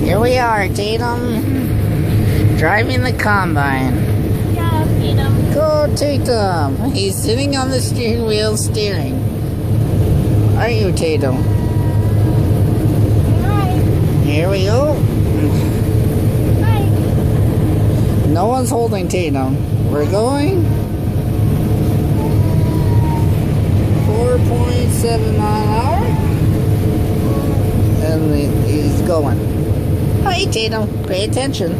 Here we are, Tatum, driving the combine. Yeah, Tatum. Go, Tatum. He's sitting on the steering wheel steering. Are you, Tatum? Hi. Here we go. Hi. No one's holding Tatum. We're going 4.7 mile an hour. And he's going. Hi, Tatum. Pay attention.